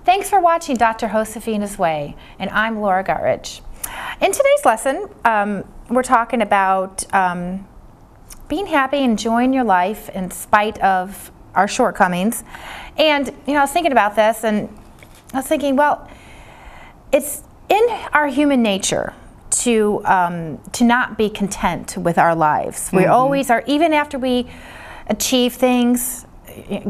Thanks for watching Dr. Josefina's Way, and I'm Laura Guttridge. In today's lesson, we're talking about being happy, enjoying your life in spite of our shortcomings. And I was thinking about this, and I was thinking, well, it's in our human nature to not be content with our lives. We always are, even after we achieve things,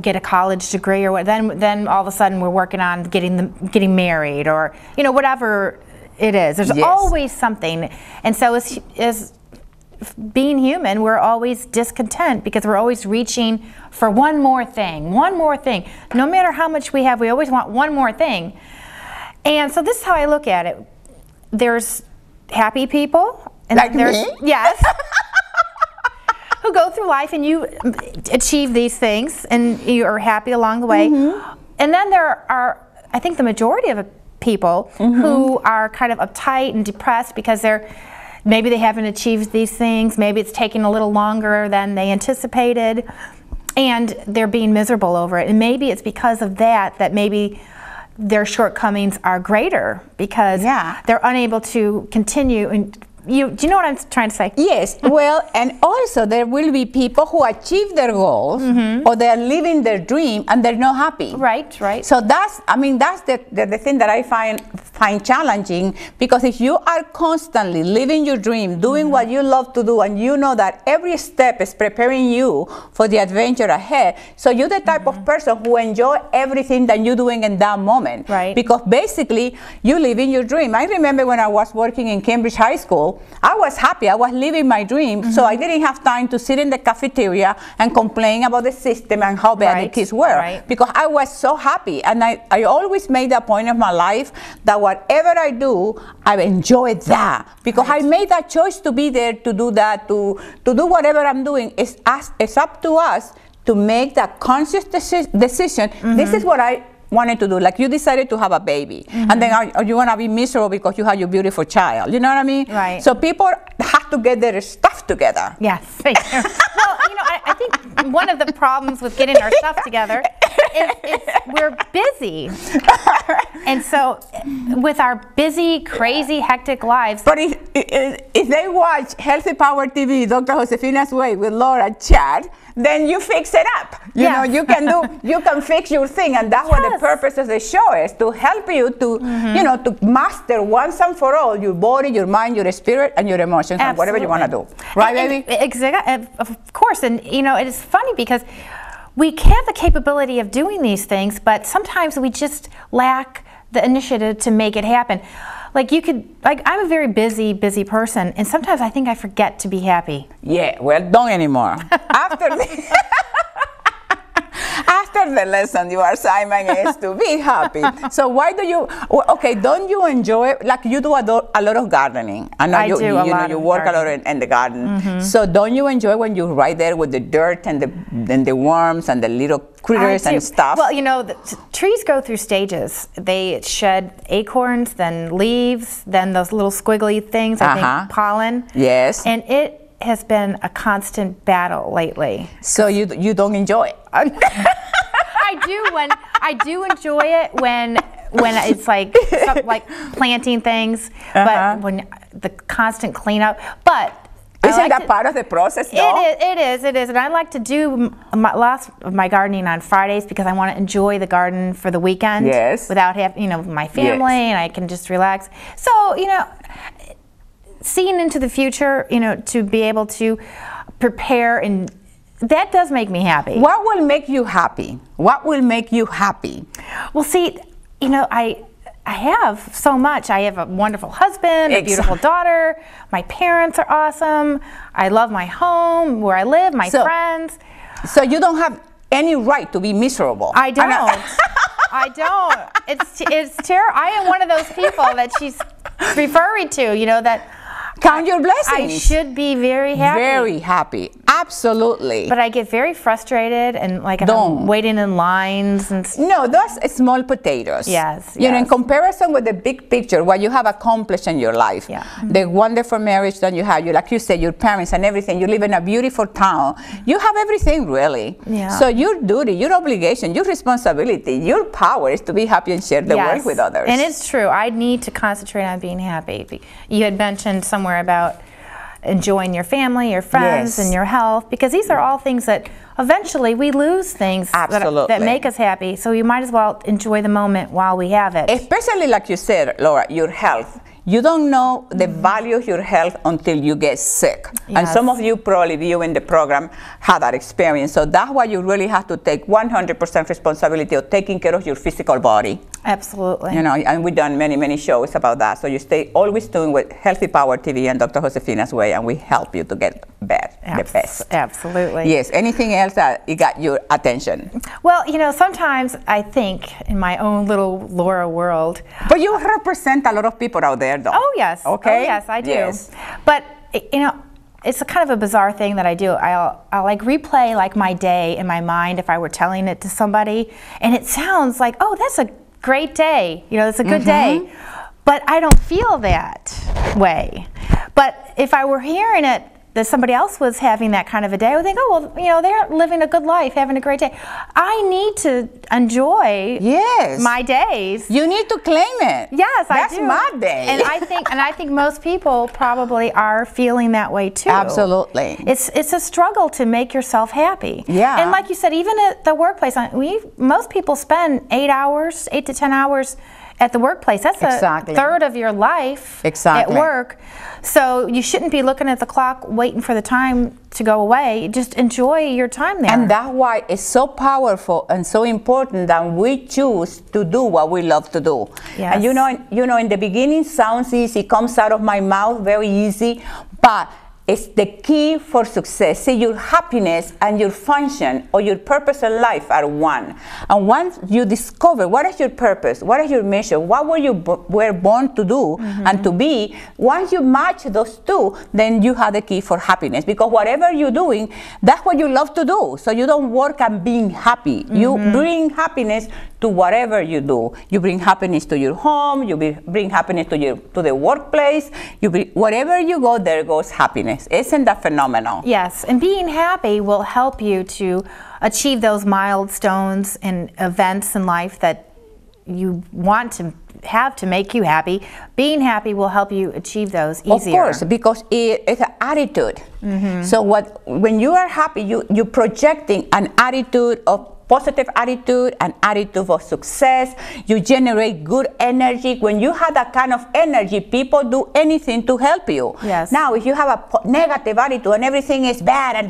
get a college degree or what, then all of a sudden we're working on getting married, or whatever it is. There's always something. And so as being human, we're always discontent because we're always reaching for one more thing. No matter how much we have, we always want one more thing. And so this is how I look at it. There's happy people, and like there's me? Yes. Who go through life and you achieve these things and you are happy along the way. And then there are, I think, the majority of people who are kind of uptight and depressed because maybe they haven't achieved these things, maybe it's taking a little longer than they anticipated, and they're being miserable over it. And maybe it's because of that maybe their shortcomings are greater because they're unable to continue. And do you know what I'm trying to say? Yes. Well, and also there will be people who achieve their goals or they're living their dream and they're not happy. Right. So that's the thing that I find challenging, because if you are constantly living your dream, doing what you love to do, and you know that every step is preparing you for the adventure ahead, so you're the type of person who enjoy everything that you're doing in that moment. Right. Because basically you live in your dream. I remember when I was working in Cambridge High School, I was happy. I was living my dream, so I didn't have time to sit in the cafeteria and complain about the system and how bad the kids were, because I was so happy. And I always made a point of my life that whatever I do, I enjoy that, because I made that choice to be there, to do that, to do whatever I'm doing. It's up to us to make that conscious decision. This is what I wanted to do. Like, you decided to have a baby, and then are you want to be miserable because you have your beautiful child? You know what I mean? Right. So people have to get their stuff together. Yes. Well, I think one of the problems with getting our stuff together is we're busy. And so with our busy, crazy, hectic lives. But if they watch Healthy Power TV, Dr. Josefina's Way with Laura Chad, then you fix it up. You know, you can fix your thing, and that's what the purpose of the show is, to help you to, to master once and for all your body, your mind, your spirit, and your emotions, and whatever you want to do. Right, baby? Exactly. Of course. And, it is funny because we have the capability of doing these things, but sometimes we just lack the initiative to make it happen. Like, I'm a very busy person, and sometimes I think I forget to be happy. Yeah, well, don't anymore. After the lesson, your assignment is to be happy. So why do you, don't you enjoy, like, you do a lot of gardening. I know you work a lot in the garden. So don't you enjoy when you're right there with the dirt and the worms and the little critters and stuff? Well, the trees go through stages. They shed acorns, then leaves, then those little squiggly things, I think pollen. Yes. And it has been a constant battle lately. So you don't enjoy it? I do enjoy it when it's like planting things, but when the constant cleanup. But isn't that part of the process, though? It is, and I like to do lots of my gardening on Fridays because I want to enjoy the garden for the weekend. Yes. Without having my family, and I can just relax. So seeing into the future, to be able to prepare, and that does make me happy. What will make you happy? What will make you happy? Well, see, I have so much. I have a wonderful husband, a beautiful daughter. My parents are awesome. I love my home, where I live, my friends. So you don't have any right to be miserable. I don't. I don't. It's terrible. I am one of those people that she's referring to, that count your blessings. I should be very happy. Very happy. Absolutely. But I get very frustrated and like if I'm waiting in lines and no, those small potatoes. Yes. You know, in comparison with the big picture, what you have accomplished in your life, the wonderful marriage that you have, you like you said, your parents and everything. You live in a beautiful town. You have everything really. Yeah. So your duty, your obligation, your responsibility, your power is to be happy and share the work with others. And it's true. I need to concentrate on being happy. You had mentioned somewhere about enjoying your family, your friends, and your health, because these are all things that eventually we lose things that make us happy. So you might as well enjoy the moment while we have it. Especially like you said, Laura, your health. You don't know the value of your health until you get sick. Yes. And some of you probably viewing the program had that experience. So that's why you really have to take 100% responsibility of taking care of your physical body. Absolutely. You know, and we've done many, many shows about that. So you stay always tuned with Healthy Power TV and Dr. Josefina's Way, and we help you to get the best. Absolutely. Yes. Anything else that it got your attention? Well, you know, sometimes I think in my own little Laura world. But you represent a lot of people out there, though. Oh, yes. Okay. Oh, yes, I do. Yes. But, you know, it's a kind of a bizarre thing that I do. I'll like replay like my day in my mind if I were telling it to somebody, and it sounds like, oh, that's a great day. You know, it's a good day. But I don't feel that way. But if I were hearing it that somebody else was having that kind of a day, I would think, oh, well, you know, they're living a good life, having a great day. I need to enjoy my days. You need to claim it. Yes, That's I do. my day. And I think most people probably are feeling that way too. Absolutely. It's a struggle to make yourself happy. Yeah. And like you said, even at the workplace, most people spend 8 to 10 hours at the workplace. That's a third of your life at work. So you shouldn't be looking at the clock waiting for the time to go away. Just enjoy your time there. And that's why it's so powerful and so important that we choose to do what we love to do. Yes. And you know, in the beginning sounds easy, comes out of my mouth very easy, but it's the key for success. See, your happiness and your function or your purpose in life are one. And once you discover what is your purpose, what is your mission, what were born to do and to be, once you match those two, then you have the key for happiness. Because whatever you're doing, that's what you love to do. So you don't work on being happy. You bring happiness to whatever you do. You bring happiness to your home. You bring happiness to the workplace. Wherever you go, there goes happiness. Isn't that phenomenal? Yes, and being happy will help you to achieve those milestones and events in life that you want to have to make you happy. Being happy will help you achieve those easier. Of course, because it's an attitude. So when you are happy, you're projecting an attitude of positive attitude, an attitude of success. You generate good energy. When you have that kind of energy, people do anything to help you. Yes. Now, if you have a negative attitude and everything is bad and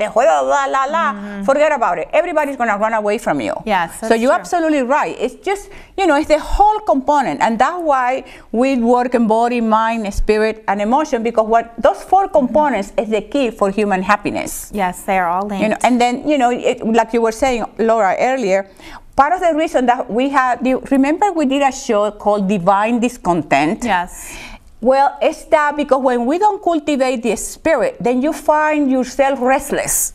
forget about it. Everybody's going to run away from you. Yes. So you're absolutely right. It's just, you know, it's the whole component. And that's why we work in body, mind, spirit, and emotion, because those four components is the key for human happiness. Yes, they are all linked. You know, and then, you know, like you were saying, Laura, earlier, part of the reason that we had, remember we did a show called Divine Discontent? Yes. Well, it's that because when we don't cultivate the spirit, then you find yourself restless.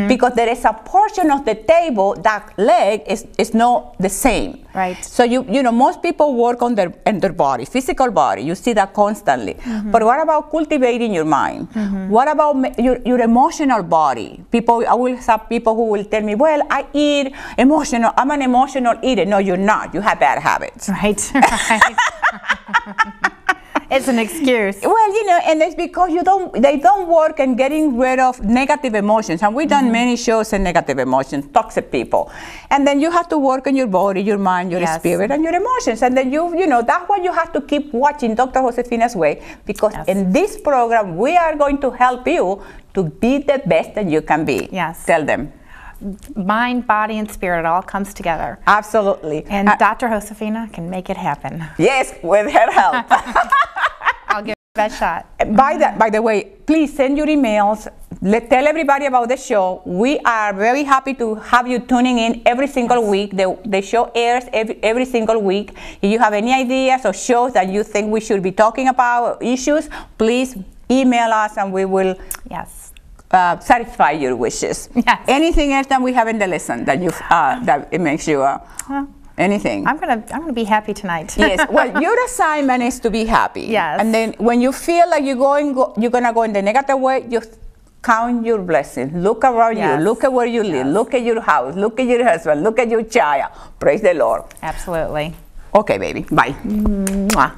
Because there is a portion of the table that leg is not the same. Right. So you know, most people work on their body, physical body. You see that constantly. But what about cultivating your mind? What about your emotional body? I will have people who will tell me, well, I eat emotional. I'm an emotional eater. No, you're not. You have bad habits. Right. It's an excuse. Well, you know, and it's because they don't work in getting rid of negative emotions. And we've done many shows on negative emotions, toxic people. And then you have to work on your body, your mind, your spirit, and your emotions. And then you know, that's why you have to keep watching Dr. Josefina's Way, because in this program, we are going to help you to be the best that you can be. Yes. Tell them. Mind, body, and spirit, it all comes together. Absolutely. And Dr. Josefina can make it happen. Yes, with her help. I'll give it that shot. By the way, please send your emails. Tell everybody about the show. We are very happy to have you tuning in every single week. The show airs every single week. If you have any ideas or shows that you think we should be talking about, issues, please email us and we will satisfy your wishes. Yes. Anything else that we have in the lesson that you that it makes you anything? I'm gonna be happy tonight. Yes. Well, your assignment is to be happy. Yes. And then when you feel like you're gonna go in the negative way, just count your blessings. Look around Yes. you. Look at where you live. Look at your house. Look at your husband. Look at your child. Praise the Lord. Absolutely. Okay, baby. Bye. Mwah.